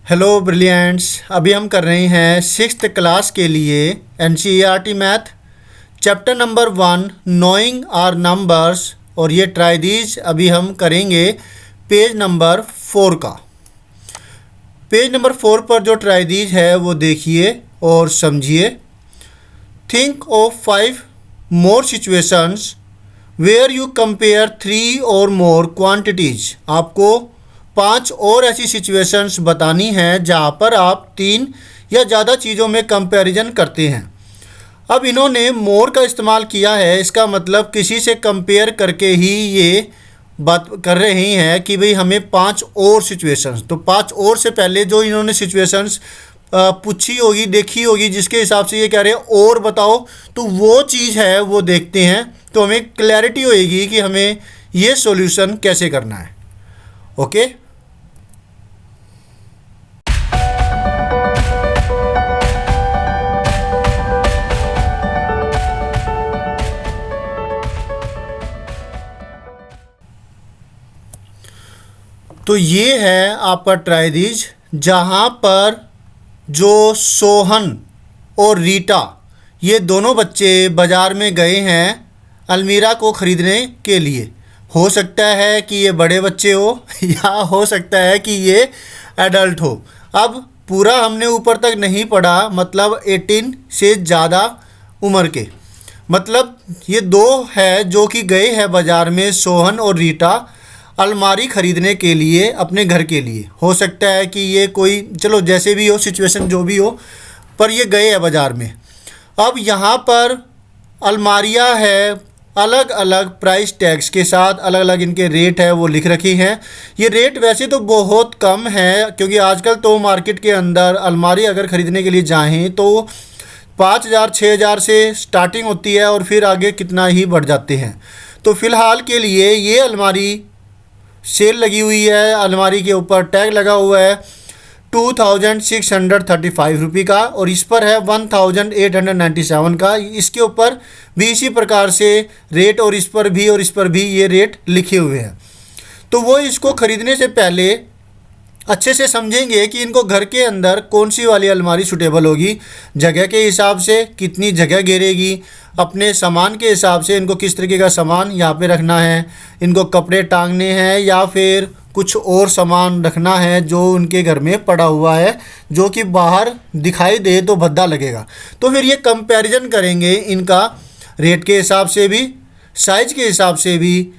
Hello brilliants. अभी हम कर रहे हैं सिक्स्थ क्लास के लिए NCERT math chapter number 1 knowing our numbers. और ये ट्राई दीज अभी हम करेंगे पेज नंबर 4 का। पेज नंबर 4 पर जो ट्राई दीज है वो देखिए और समझिए। Think of 5 more situations where you compare 3 और मोर क्वांटिटीज। आपको 5 और ऐसी सिचुएशंस बतानी हैं जहाँ पर आप 3 या ज़्यादा चीज़ों में कंपैरिजन करते हैं। अब इन्होंने मोर का इस्तेमाल किया है, इसका मतलब किसी से कंपेयर करके ही ये बात कर रहे हैं कि भाई हमें 5 और सिचुएशंस। तो 5 और से पहले जो इन्होंने सिचुएशंस पूछी होगी, देखी होगी, जिसके हिसाब से ये कह रहे हैं और बताओ, तो वो चीज़ है वो देखते हैं तो हमें क्लैरिटी होएगी कि हमें ये सॉल्यूशन कैसे करना है। ओके। तो ये है आपका ट्राई दीज, जहाँ पर जो सोहन और रीटा ये दोनों बच्चे बाज़ार में गए हैं अलमीरा को ख़रीदने के लिए। हो सकता है कि ये बड़े बच्चे हो या हो सकता है कि ये एडल्ट हो। अब पूरा हमने ऊपर तक नहीं पढ़ा, मतलब 18 से ज़्यादा उम्र के। मतलब ये दो है जो कि गए हैं बाज़ार में, सोहन और रीटा, अलमारी ख़रीदने के लिए अपने घर के लिए। हो सकता है कि ये कोई, चलो जैसे भी हो सिचुएशन जो भी हो, पर ये गए हैं बाज़ार में। अब यहाँ पर अलमारियाँ है अलग अलग प्राइस टैग्स के साथ, अलग अलग इनके रेट है वो लिख रखी हैं। ये रेट वैसे तो बहुत कम है, क्योंकि आजकल तो मार्केट के अंदर अलमारी अगर ख़रीदने के लिए जाएँ तो 5,000 6,000 से स्टार्टिंग होती है और फिर आगे कितना ही बढ़ जाते हैं। तो फ़िलहाल के लिए ये अलमारी सेल लगी हुई है, अलमारी के ऊपर टैग लगा हुआ है 2,635 रुपये का, और इस पर है 1,897 का। इसके ऊपर भी इसी प्रकार से रेट, और इस पर भी ये रेट लिखे हुए हैं। तो वो इसको ख़रीदने से पहले अच्छे से समझेंगे कि इनको घर के अंदर कौन सी वाली अलमारी सूटेबल होगी, जगह के हिसाब से कितनी जगह घेरेगी, अपने सामान के हिसाब से इनको किस तरीके का सामान यहाँ पे रखना है, इनको कपड़े टांगने हैं या फिर कुछ और सामान रखना है जो उनके घर में पड़ा हुआ है, जो कि बाहर दिखाई दे तो भद्दा लगेगा। तो फिर ये कंपैरिजन करेंगे इनका रेट के हिसाब से भी, साइज़ के हिसाब से भी,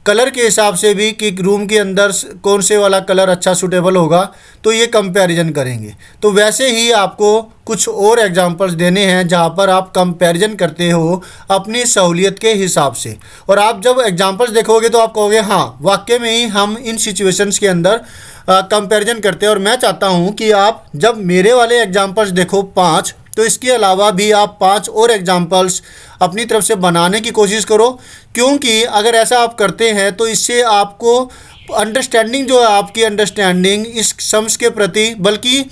कलर के हिसाब से भी कि रूम के अंदर कौन से वाला कलर अच्छा सूटेबल होगा, तो ये कंपैरिजन करेंगे। तो वैसे ही आपको कुछ और एग्जांपल्स देने हैं जहाँ पर आप कंपैरिजन करते हो अपनी सहूलियत के हिसाब से। और आप जब एग्जांपल्स देखोगे तो आप कहोगे हाँ वाकई में ही हम इन सिचुएशंस के अंदर कंपैरिजन करते हैं। और मैं चाहता हूँ कि आप जब मेरे वाले एग्जांपल्स देखो 5, तो इसके अलावा भी आप 5 और एग्जांपल्स अपनी तरफ से बनाने की कोशिश करो, क्योंकि अगर ऐसा आप करते हैं तो इससे आपको अंडरस्टैंडिंग जो है, आपकी अंडरस्टैंडिंग इस सम्स के प्रति, बल्कि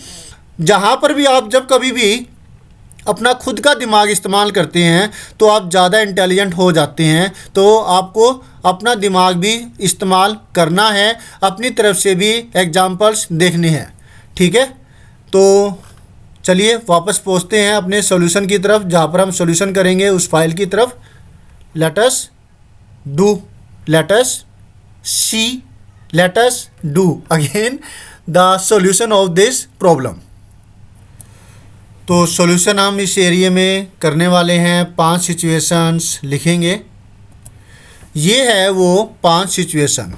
जहाँ पर भी आप जब कभी भी अपना खुद का दिमाग इस्तेमाल करते हैं तो आप ज़्यादा इंटेलिजेंट हो जाते हैं। तो आपको अपना दिमाग भी इस्तेमाल करना है, अपनी तरफ से भी एग्जांपल्स देखने हैं। ठीक है, तो चलिए वापस पहुँचते हैं अपने सॉल्यूशन की तरफ, जहाँ पर हम सॉल्यूशन करेंगे उस फाइल की तरफ। Let us do again the solution of this problem. तो सॉल्यूशन हम इस एरिया में करने वाले हैं। 5 सिचुएशंस लिखेंगे। ये है वो 5 situation.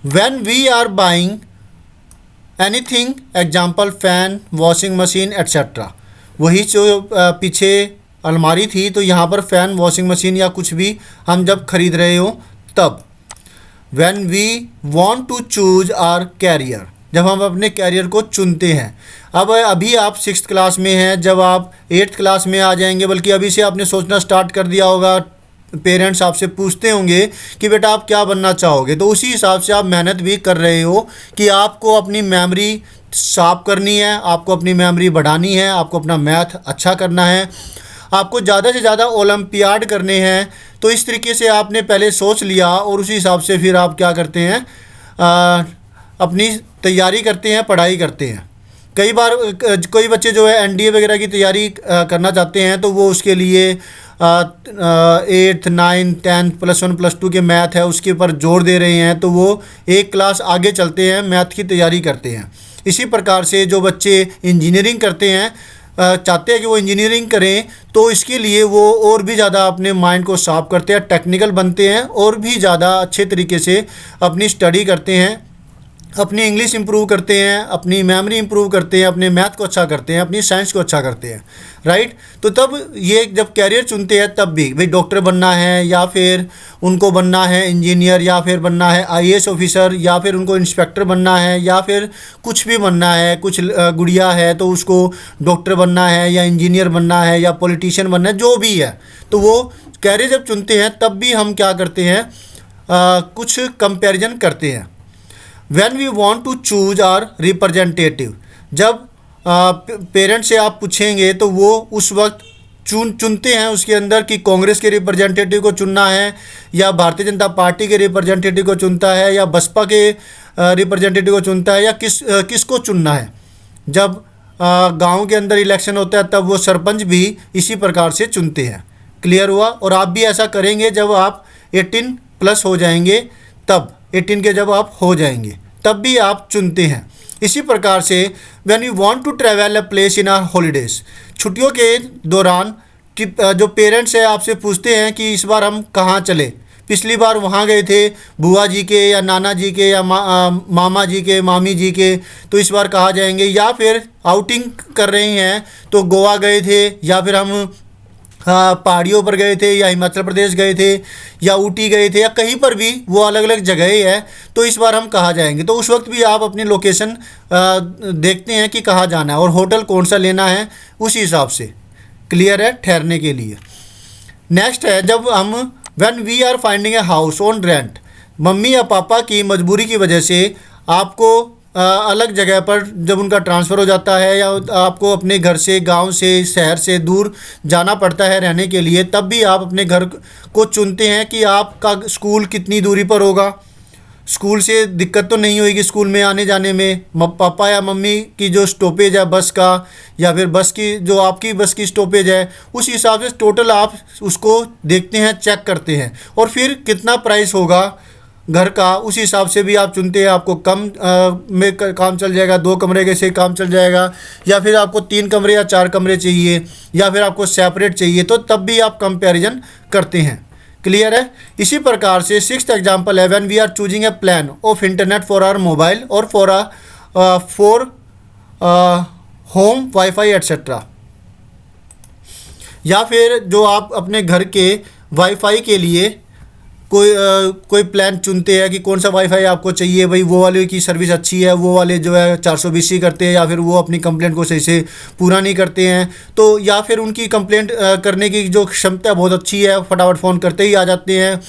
When we are buying anything, example fan, washing machine etcetera. वही जो पीछे अलमारी थी, तो यहाँ पर फ़ैन, वॉशिंग मशीन या कुछ भी हम जब ख़रीद रहे हो तब। When we want to choose our career, जब हम अपने कैरियर को चुनते हैं। अब अभी आप 6th क्लास में हैं, जब आप 8th क्लास में आ जाएंगे, बल्कि अभी से आपने सोचना स्टार्ट कर दिया होगा, पेरेंट्स आपसे पूछते होंगे कि बेटा आप क्या बनना चाहोगे, तो उसी हिसाब से आप मेहनत भी कर रहे हो कि आपको अपनी मेमोरी साफ करनी है, आपको अपनी मेमोरी बढ़ानी है, आपको अपना मैथ अच्छा करना है, आपको ज़्यादा से ज़्यादा ओलंपियाड करने हैं। तो इस तरीके से आपने पहले सोच लिया और उसी हिसाब से फिर आप क्या करते हैं, अपनी तैयारी करते हैं, पढ़ाई करते हैं। कई बार कोई बच्चे जो है एनडीए वगैरह की तैयारी करना चाहते हैं, तो वो उसके लिए 8th 9th 10th +1 +2 के मैथ है उसके ऊपर जोर दे रहे हैं, तो वो एक क्लास आगे चलते हैं, मैथ की तैयारी करते हैं। इसी प्रकार से जो बच्चे इंजीनियरिंग करते हैं, चाहते हैं कि वो इंजीनियरिंग करें, तो इसके लिए वो और भी ज़्यादा अपने माइंड को साफ करते हैं, टेक्निकल बनते हैं और भी ज़्यादा अच्छे तरीके से अपनी स्टडी करते हैं, अपनी इंग्लिश इंप्रूव करते हैं, अपनी मेमोरी इंप्रूव करते हैं, अपने मैथ को अच्छा करते हैं, अपनी साइंस को अच्छा करते हैं, राइट। तो तब ये जब कैरियर चुनते हैं तब भी भाई डॉक्टर बनना है, या फिर उनको बनना है इंजीनियर, या फिर बनना है आईएएस ऑफिसर, या फिर उनको इंस्पेक्टर बनना है, या फिर कुछ भी बनना है, कुछ गुड़िया है तो उसको डॉक्टर बनना है या इंजीनियर बनना है या पॉलिटिशियन बनना है, जो भी है, तो वो कैरियर जब चुनते हैं तब भी हम क्या करते हैं, कुछ कंपैरिजन करते हैं। When we want to choose our representative, जब पेरेंट्स से आप पूछेंगे तो वो उस वक्त चुनते हैं उसके अंदर कि कांग्रेस के रिप्रेजेंटेटिव को चुनना है, या भारतीय जनता पार्टी के रिप्रेजेंटेटिव को चुनता है, या बसपा के रिप्रेजेंटेटिव को चुनता है, या किसको चुनना है। जब गांव के अंदर इलेक्शन होता है तब वो सरपंच भी इसी प्रकार से चुनते हैं। क्लियर हुआ। और आप भी ऐसा करेंगे जब आप 18+ हो जाएंगे, तब 18 के जब आप हो जाएंगे तब भी आप चुनते हैं। इसी प्रकार से when you want to travel a place in our holidays, छुट्टियों के दौरान जो पेरेंट्स हैं आपसे पूछते हैं कि इस बार हम कहाँ चले, पिछली बार वहाँ गए थे बुआ जी के या नाना जी के या मामा जी के मामी जी के, तो इस बार कहाँ जाएंगे। या फिर आउटिंग कर रहे हैं तो गोवा गए थे, या फिर हम पहाड़ियों पर गए थे, या हिमाचल प्रदेश गए थे, या ऊटी गए थे, या कहीं पर भी वो अलग अलग जगह है, तो इस बार हम कहाँ जाएंगे। तो उस वक्त भी आप अपनी लोकेशन देखते हैं कि कहाँ जाना है और होटल कौन सा लेना है, उसी हिसाब से। क्लियर है ठहरने के लिए। नेक्स्ट है जब हम when we are finding a house on rent, मम्मी या पापा की मजबूरी की वजह से आपको अलग जगह पर जब उनका ट्रांसफ़र हो जाता है, या आपको अपने घर से, गांव से, शहर से दूर जाना पड़ता है रहने के लिए, तब भी आप अपने घर को चुनते हैं कि आपका स्कूल कितनी दूरी पर होगा। स्कूल से दिक्कत तो नहीं होगी स्कूल में आने जाने में। पापा या मम्मी की जो स्टॉपेज है बस का, या फिर बस की जो आपकी बस की स्टॉपेज है, उस हिसाब से टोटल आप उसको देखते हैं, चेक करते हैं, और फिर कितना प्राइस होगा घर का, उस हिसाब से भी आप चुनते हैं। आपको कम में काम चल जाएगा, 2 कमरे के से काम चल जाएगा, या फिर आपको 3 कमरे या 4 कमरे चाहिए, या फिर आपको सेपरेट चाहिए, तो तब भी आप कंपैरिजन करते हैं। क्लियर है। इसी प्रकार से 6th एग्जाम्पल है when we are choosing a plan of internet for our mobile और फॉर होम वाईफाई एट्सेट्रा, या फिर जो आप अपने घर के वाईफाई के लिए कोई प्लान चुनते हैं कि कौन सा वाईफाई आपको चाहिए। भाई वो वाले की सर्विस अच्छी है, वो वाले जो है 420 करते हैं, या फिर वो अपनी कंप्लेंट को सही से पूरा नहीं करते हैं, तो या फिर उनकी कंप्लेंट करने की जो क्षमता बहुत अच्छी है, फटाफट फ़ोन करते ही आ जाते हैं,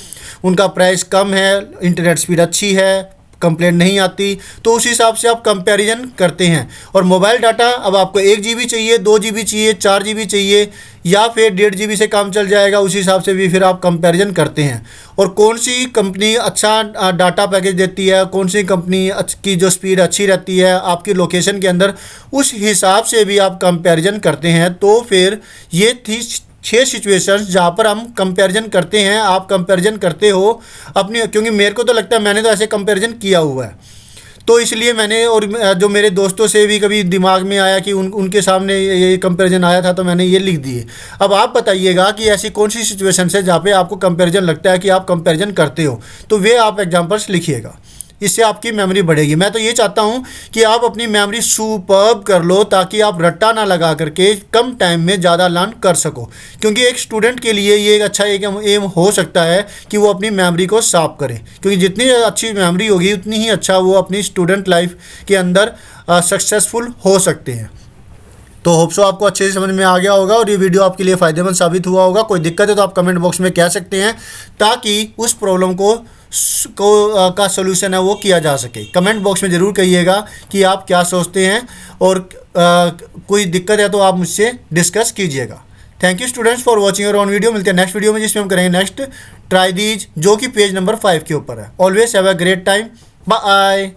उनका प्राइस कम है, इंटरनेट स्पीड अच्छी है, कंप्लेंट नहीं आती, तो उस हिसाब से आप कंपैरिजन करते हैं। और मोबाइल डाटा अब आपको 1 GB चाहिए, 2 GB चाहिए, 4 GB चाहिए, या फिर 1.5 GB से काम चल जाएगा, उस हिसाब से भी फिर आप कंपैरिजन करते हैं। और कौन सी कंपनी अच्छा डाटा पैकेज देती है, कौन सी कंपनी की जो स्पीड अच्छी रहती है आपकी लोकेशन के अंदर, उस हिसाब से भी आप कंपैरिजन करते हैं। तो फिर ये थी 6 सिचुएशंस जहाँ पर हम कंपैरिजन करते हैं। आप कंपैरिजन करते हो अपनी, क्योंकि मेरे को तो लगता है मैंने तो ऐसे कंपैरिजन किया हुआ है, तो इसलिए मैंने, और जो मेरे दोस्तों से भी कभी दिमाग में आया कि उनके सामने ये कंपैरिजन आया था, तो मैंने ये लिख दिए। अब आप बताइएगा कि ऐसी कौन सी सिचुएशन है जहाँ पे आपको कंपैरिजन लगता है कि आप कंपैरिजन करते हो, तो वे आप एग्जांपल्स लिखिएगा, इससे आपकी मेमोरी बढ़ेगी। मैं तो ये चाहता हूँ कि आप अपनी मेमोरी सुपर्ब कर लो, ताकि आप रट्टा ना लगा करके कम टाइम में ज़्यादा लर्न कर सको। क्योंकि एक स्टूडेंट के लिए ये एक अच्छा एम हो सकता है कि वो अपनी मेमोरी को साफ करे, क्योंकि जितनी अच्छी मेमोरी होगी उतनी ही अच्छा वो अपनी स्टूडेंट लाइफ के अंदर सक्सेसफुल हो सकते हैं। तो होप सो आपको अच्छे से समझ में आ गया होगा और ये वीडियो आपके लिए फ़ायदेमंद साबित हुआ होगा। कोई दिक्कत है तो आप कमेंट बॉक्स में कह सकते हैं, ताकि उस प्रॉब्लम का सोल्यूशन है वो किया जा सके। कमेंट बॉक्स में ज़रूर कहिएगा कि आप क्या सोचते हैं, और कोई दिक्कत है तो आप मुझसे डिस्कस कीजिएगा। Thank you students for watching your on video. मिलते हैं नेक्स्ट वीडियो में, जिसमें हम करेंगे नेक्स्ट ट्राई दीज, जो कि पेज नंबर 5 के ऊपर है। Always have a great time. Bye.